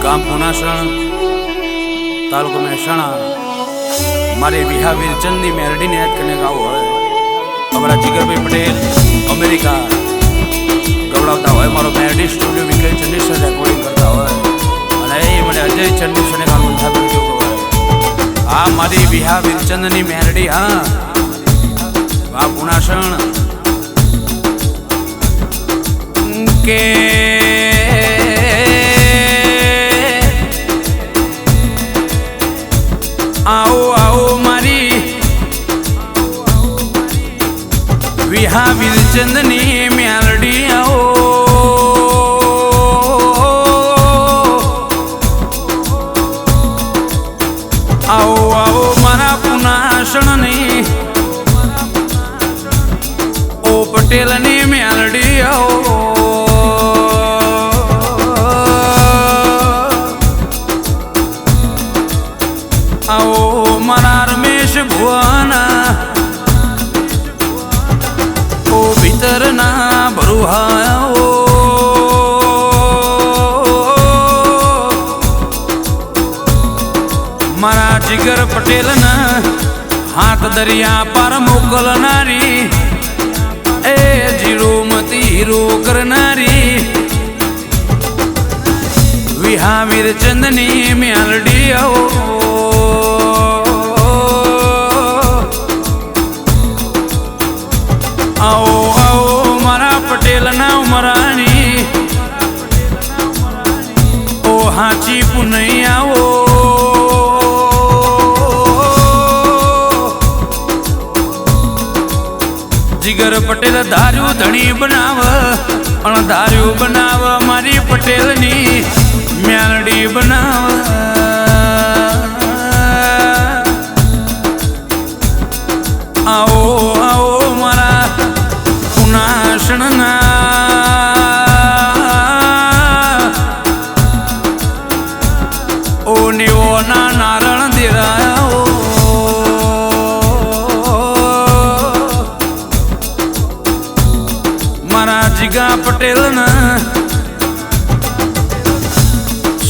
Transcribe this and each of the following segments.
गांव पुनासण तालुका मेहसाणा मारे विहावीर चंदी मेरडी ने याद करने गाँव है। हमारा जिगर भाई पटेल अमेरिका गवड़ाता है। मारो मेरडी स्टूडियो विकेल चंडीसर रेकॉर्डिंग करता है। मैंने अजय चंडीसर ने गाँव था वीडियो को है। आ मारी विहावीर चंदनी मेरडी हाँ गाँव पुनासण के आओ आओ मारी विहावीर चंदनी मेलडी आओ आओ आओ मारा पुनासण नी ओ पटेल नी मेलडी आओ आओ मारा रमेश भुवाना ओ भीतर ना भरुहाओ मारा जिगर पटेल ना हाथ दरिया पार मोकलनारी ए जीरो मती हीरो करनारी विहावीर चंदनी मेलडी आओ आओ आओ मारा पटेल ना उमरानी ओ हाची पुनई आओ जिगर पटेल धार्यु धनी बनाव अणधार्यु बनाव मारी पटेल नी मेलडी बनाव आओ आओ मारा पुनासण ना ओ निवो ना नारण दिराओ मारा जिगा पटेल ना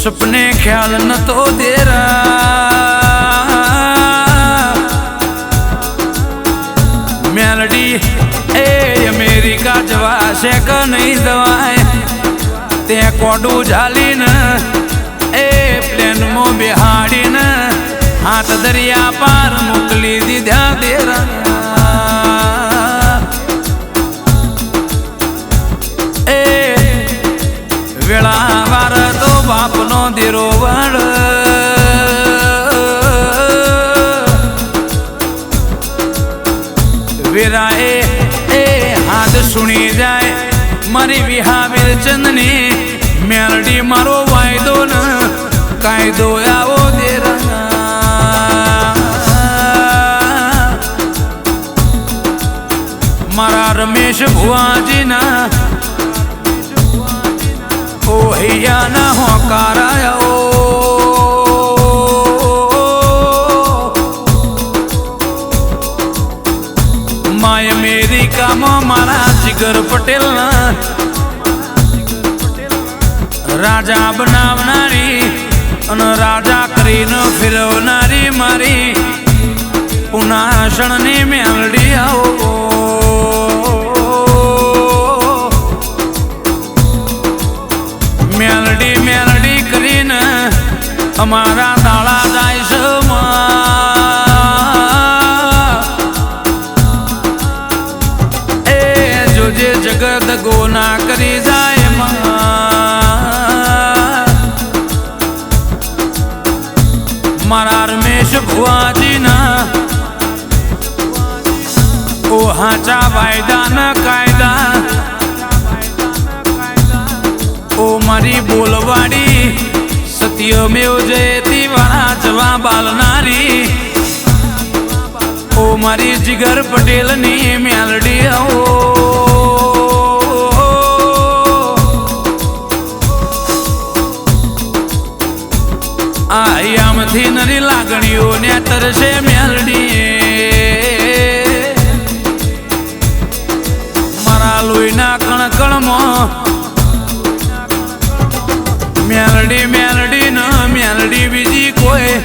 सपने ख्याल न तो देरा मेलडी ए अमेरिका जवा से का नहीं दवाए ते कोडू झाली न ए प्लेन मो बिहाड़ी न हाथ दरिया पार मोकली दी ध्या देरा ए वेला वार तो बाप नो देरो वड़ वेरा ए हाथ सुनी जाए मारी विहावीर चंदनी मेलडी मारो वायदो न कायदो आओ देरा मारा रमेश भुवाजी ना ओ हैया ना होकारा आओ माय अमेरिका में मारा जिगर पटेल ना राजा बनावनारी अन राजा करीने फिरवनारी मारी पुनासण नी मेलडी आओ मेलडी मेलडी करीने हमारा दाड़ा जाय समा ए जोजे जगत गोना करी जाए मारा रमेश भुवाजी ना ओ हाचा वायदा न कायदा ओ मारी बोलवाड़ी सत्यमेव जयती वाला जवाब आलनारी ओ मारी जिगर पटेल नी मेलडी आओ आयाम थी नरी लागणियों ने तरसे मेलडी मारा लोईना कण कण मो मेलडी मेलडी મેલડી બીજી કોઈ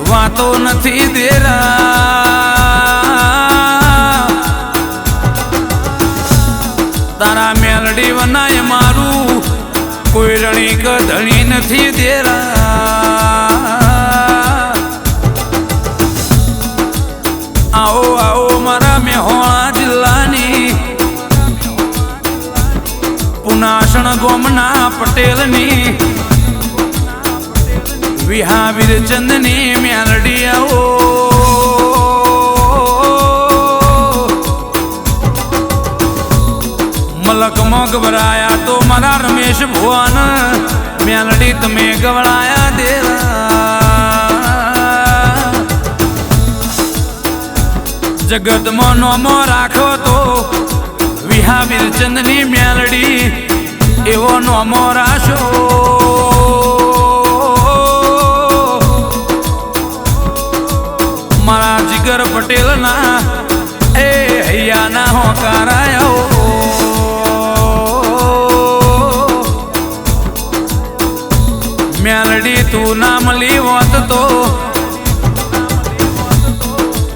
વાતો નથી દેરા તારા મેલડી વનાય મારું કોઈ રણી કધણી નથી દેરા આવો આવો મારા મેહોણા જિલ્લાની પુનાસણ ગોમના પટેલની વિહાવીર ચંદની મેલડી આવો મલકમાં ગભરાયા તો મારા રમેશ ભુવન મેલડી તમે ગવડાયા દેરા જગતમાં નોમો રાખો તો વિહાવીર ચંદની મેલડી એવો નોમો રાશો મારા જીગર પટેલના એ હૈયાના હોકારાયો મેલડી તું ના મળી હોત તો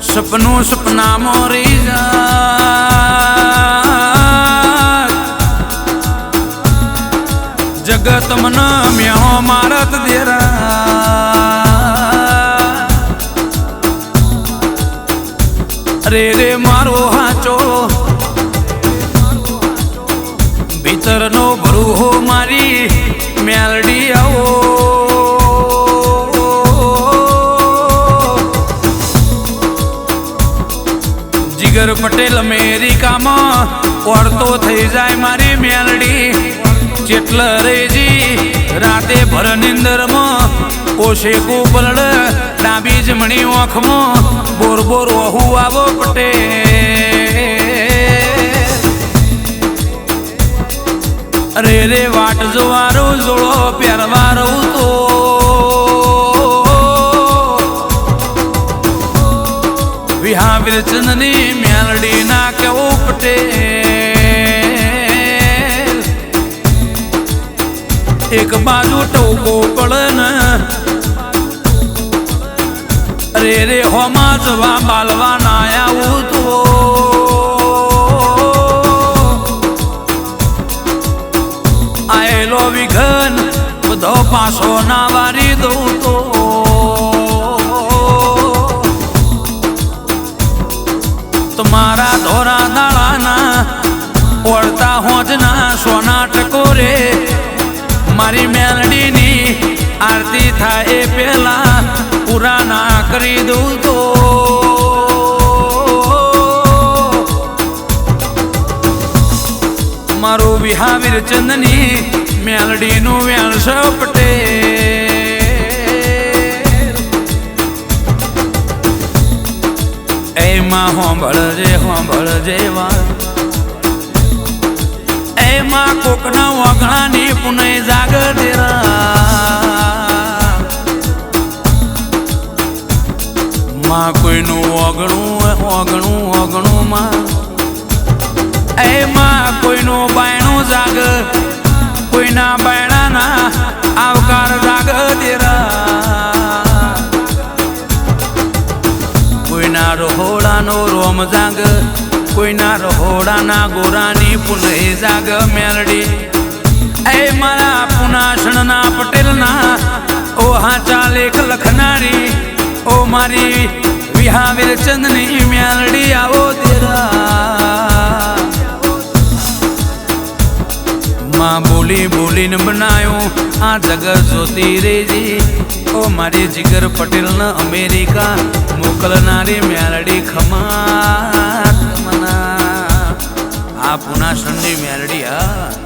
સપનું સપનામાં રહી જાત જગત મન મેહો મારત દેરા રે રે મારો હાચો ભીતરનો ભરૂહો મારી મેલડી આવો જીગર પટેલ અમેરિકામાં ઓરતો થઈ જાય મારી મેલડી જેટલ રેજી રાતે ભર નિંદરમાં ઓશે કુબલડ ડાબી જમણી ઓખમાં બોર બોર વહુ આવો પટેલ રે રે વાટ જોવારો જોડો પહેરવારો તો વિહાવીર ચંદની મેલડી ના કેવું પટેલ એક બાજુ ટોકો પડે રે રે હોમાં જવા બાલવા ના આવું તો આયેલો વિઘન બધો પાછો ના વારી દઉં તો તમારા ધોરા દાળાના ઓળતા હોજના સોના ટકોરે મારી મેલડીની આરતી થાય પેલા પૂરા ના કરી દઉં તો મારું વિહાવીર ચંદની મેલડીનું વ્યાણસ પટેલ એમાં હોંભળજે વાત એમાં કોકના વગણાની પુનઃ જાગડેરા માં કોઈનું ઓગણું માં એમાં કોઈનું બાયણું જાગ કોઈના બાયણાના આવકાર જાગ દેરા કોઈના રહોડાનો રોમ જાગ કોઈના રહોડાના ગોરાની પુનઃ જાગ મેલડી એ મારા પુનાસણના પટેલના ઓ હાચા લેખ લખનારી ઓ મારી વિહાવીર ચંદની મેલડી આવો દેરા માં બોલી બોલીને બનાયો આ જગત જોતી રેજી ઓ મારી જીગર પટેલના અમેરિકા મોકલનારી મેલડી ખમા આ પુનાસણની મેલડી હા